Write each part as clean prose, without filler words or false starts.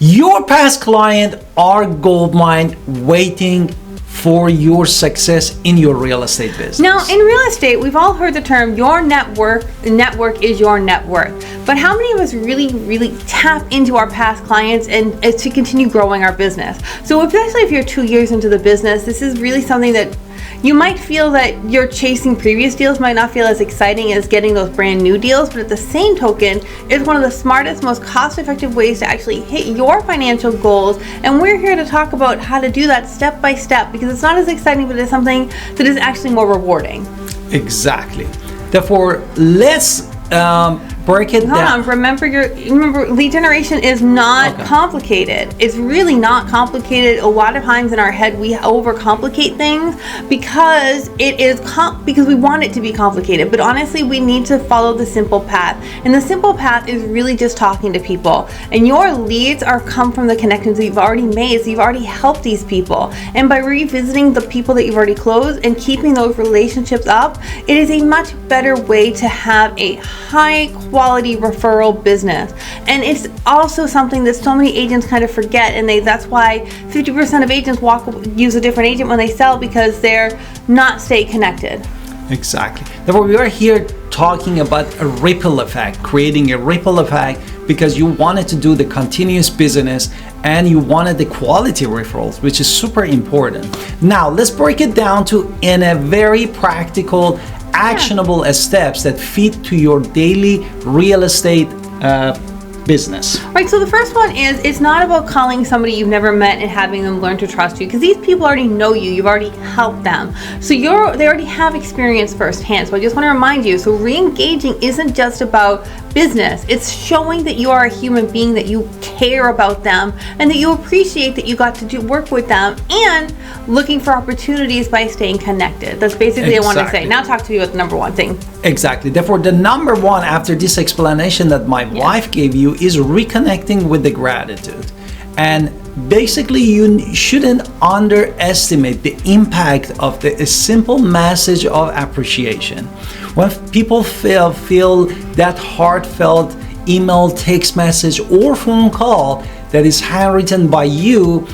Your past client are goldmine waiting for your success in your real estate business. Now, in real estate, we've all heard the term your network is your net worth. But how many of us really tap into our past clients and to continue growing our business? So especially if you're 2 years into the business, this is really something that you might feel that you're chasing previous deals might not feel as exciting as getting those brand new deals, but at the same token, it's one of the smartest, most cost-effective ways to actually hit your financial goals. And we're here to talk about how to do that step by step, because it's not as exciting, but it's something that is actually more rewarding. Exactly. Therefore, let's break it down. Remember, lead generation is not complicated. It's really not complicated. A lot of times in our head, we overcomplicate things because because we want it to be complicated. But honestly, we need to follow the simple path. And the simple path is really just talking to people. And your leads come from the connections that you've already made. So you've already helped these people. And by revisiting the people that you've already closed and keeping those relationships up, it is a much better way to have a high quality referral business. And it's also something that so many agents kind of forget, and that's why 50% of agents use a different agent when they sell, because they're not stay connected. Exactly. Therefore, we are here talking about a ripple effect, creating a ripple effect, because you wanted to do the continuous business and you wanted the quality referrals, which is super important. Now, let's break it down in a very practical, actionable steps that fit to your daily real estate business. Right, so the first one is, it's not about calling somebody you've never met and having them learn to trust you, because these people already know you, you've already helped them. So they already have experience firsthand. So I just want to remind you, so re-engaging isn't just about business. It's showing that you are a human being, that you care about them, and that you appreciate that you got to work with them, and looking for opportunities by staying connected. That's basically what I want to say. Now talk to me about the number one thing. Exactly. Therefore, the number one after this explanation that my wife gave you is reconnecting with the gratitude. And basically, you shouldn't underestimate the impact of a simple message of appreciation. When people feel that heartfelt email, text message, or phone call that is handwritten by you,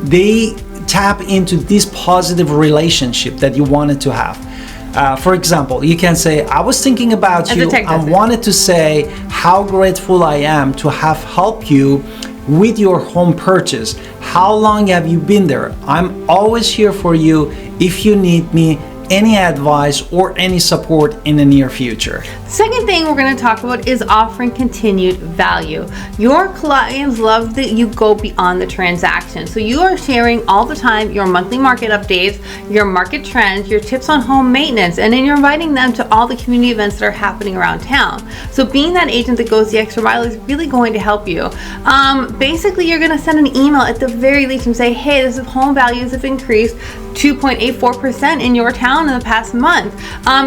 they tap into this positive relationship that you wanted to have. For example, you can say, I was thinking about you. I wanted to say how grateful I am to have helped you with your home purchase. How long have you been there? I'm always here for you if you need me, any advice or any support in the near future. Second thing we're going to talk about is offering continued value. Your clients love that you go beyond the transaction. So you are sharing all the time your monthly market updates, your market trends, your tips on home maintenance, and then you're inviting them to all the community events that are happening around town. So being that agent that goes the extra mile is really going to help you. Basically, you're going to send an email at the very least and say, hey, this is home values have increased 2.84% in your town in the past month.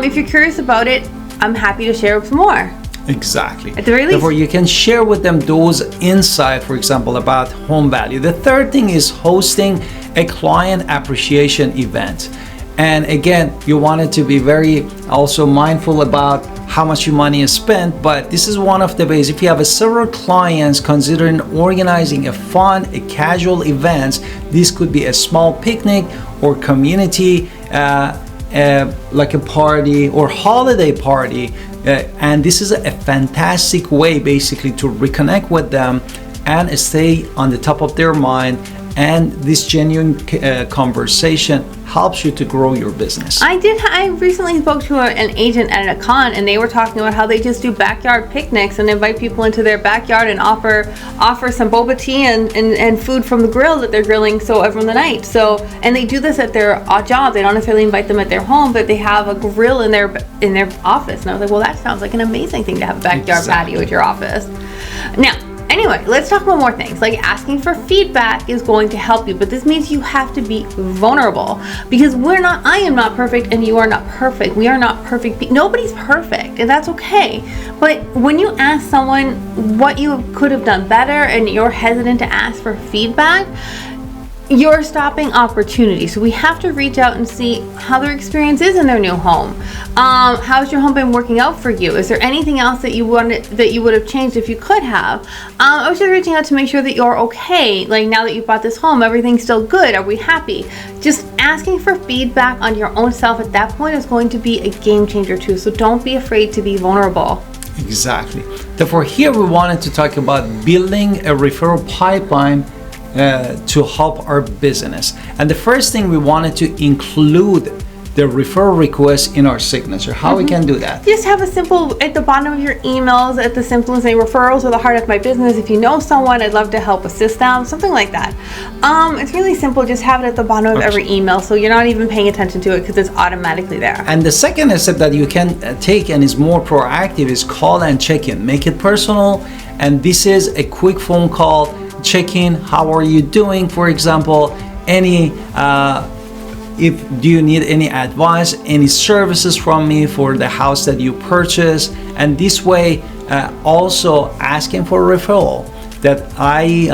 If you're curious about it, I'm happy to share some more. Exactly. At the very least. Therefore, you can share with them those insights, for example, about home value. The third thing is hosting a client appreciation event. And again, you wanted to be very also mindful about how much your money is spent, but this is one of the ways. If you have several clients considering organizing a fun, a casual event, this could be a small picnic or community like a party or holiday party, and this is a fantastic way basically to reconnect with them and stay on the top of their mind. And this genuine conversation helps you to grow your business. I recently spoke to an agent at a con, and they were talking about how they just do backyard picnics and invite people into their backyard and offer some boba tea and food from the grill that they're grilling every night. So, and they do this at their job. They don't necessarily invite them at their home, but they have a grill in their office. And I was like, well, that sounds like an amazing thing to have a backyard patio at your office. Now, anyway, let's talk about more things. Like asking for feedback is going to help you, but this means you have to be vulnerable, because I am not perfect and you are not perfect. We are not perfect. Nobody's perfect, and that's okay. But when you ask someone what you could have done better and you're hesitant to ask for feedback, you're stopping opportunity. So we have to reach out and see how their experience is in their new home. How's your home been working out for you? Is there anything else that you would have changed if you could have? I was just reaching out to make sure that you're okay. Like, now that you bought this home, everything's still good. Are we happy? Just asking for feedback on your own self at that point is going to be a game changer too. So don't be afraid to be vulnerable. Exactly. Therefore, here we wanted to talk about building a referral pipeline to help our business. And the first thing, we wanted to include the referral request in our signature. How we can do that? Just have a simple, at the bottom of your emails, at the simple say, referrals are the heart of my business. If you know someone, I'd love to help assist them, something like that. It's really simple. Just have it at the bottom of every email, so you're not even paying attention to it because it's automatically there. And the second step that you can take, and is more proactive, is call and check in. Make it personal, and this is a quick phone call. Check in, how are you doing? For example, do you need any advice, any services from me for the house that you purchased? And this way, also asking for a referral, that I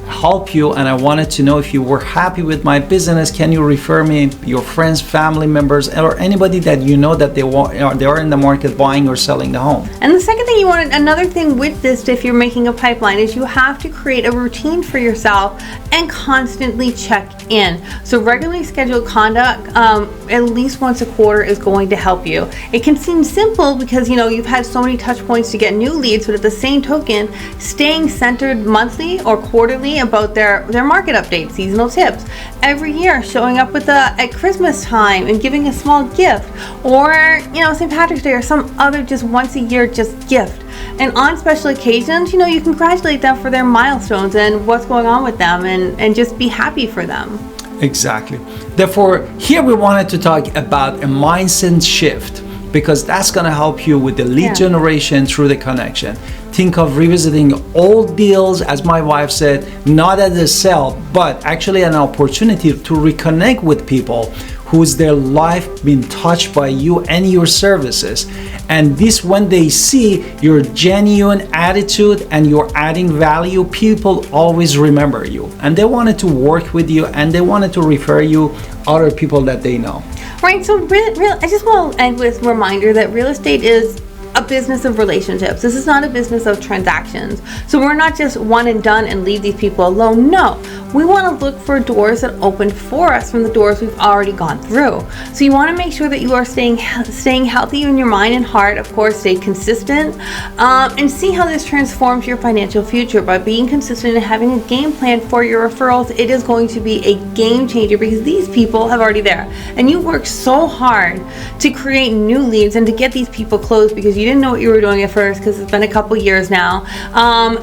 help you, and I wanted to know if you were happy with my business. Can you refer me your friends, family members, or anybody that you know that they are in the market buying or selling the home? And the second thing another thing with this, if you're making a pipeline, is you have to create a routine for yourself and constantly check in. So regularly scheduled conduct, at least once a quarter, is going to help you. It can seem simple because you've had so many touch points to get new leads, but at the same token, staying centered monthly or quarterly about their market updates, seasonal tips, every year showing up at Christmas time and giving a small gift, or St. Patrick's Day, or some other just once a year just gift. And on special occasions, you congratulate them for their milestones and what's going on with them, and just be happy for them. Exactly. Therefore, here we wanted to talk about a mindset shift, because that's going to help you with the lead generation through the connection. Think of revisiting old deals, as my wife said, not as a sell, but actually an opportunity to reconnect with people whose their life been touched by you and your services. And this, when they see your genuine attitude and you're adding value, people always remember you, and they wanted to work with you, and they wanted to refer you other people that they know. Right, so I just want to end with a reminder that real estate is a business of relationships. This is not a business of transactions. So we're not just one and done and leave these people alone. No, we want to look for doors that open for us from the doors we've already gone through. So you want to make sure that you are staying healthy in your mind and heart. Of course, stay consistent, and see how this transforms your financial future. By being consistent and having a game plan for your referrals, it is going to be a game changer, because these people have already there, and you worked so hard to create new leads and to get these people closed, because you didn't know what you were doing at first, because it's been a couple years now.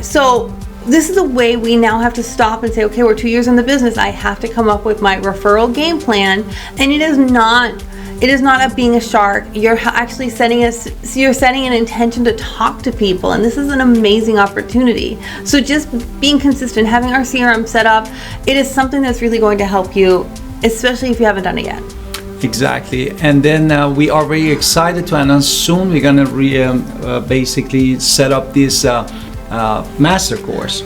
So this is a way we now have to stop and say, okay, we're 2 years in the business. I have to come up with my referral game plan. And it is not being a shark. You're actually setting an intention to talk to people, and this is an amazing opportunity. So just being consistent, having our CRM set up, it is something that's really going to help you, especially if you haven't done it yet. Exactly. And then we are very excited to announce soon we're going to basically set up this master course.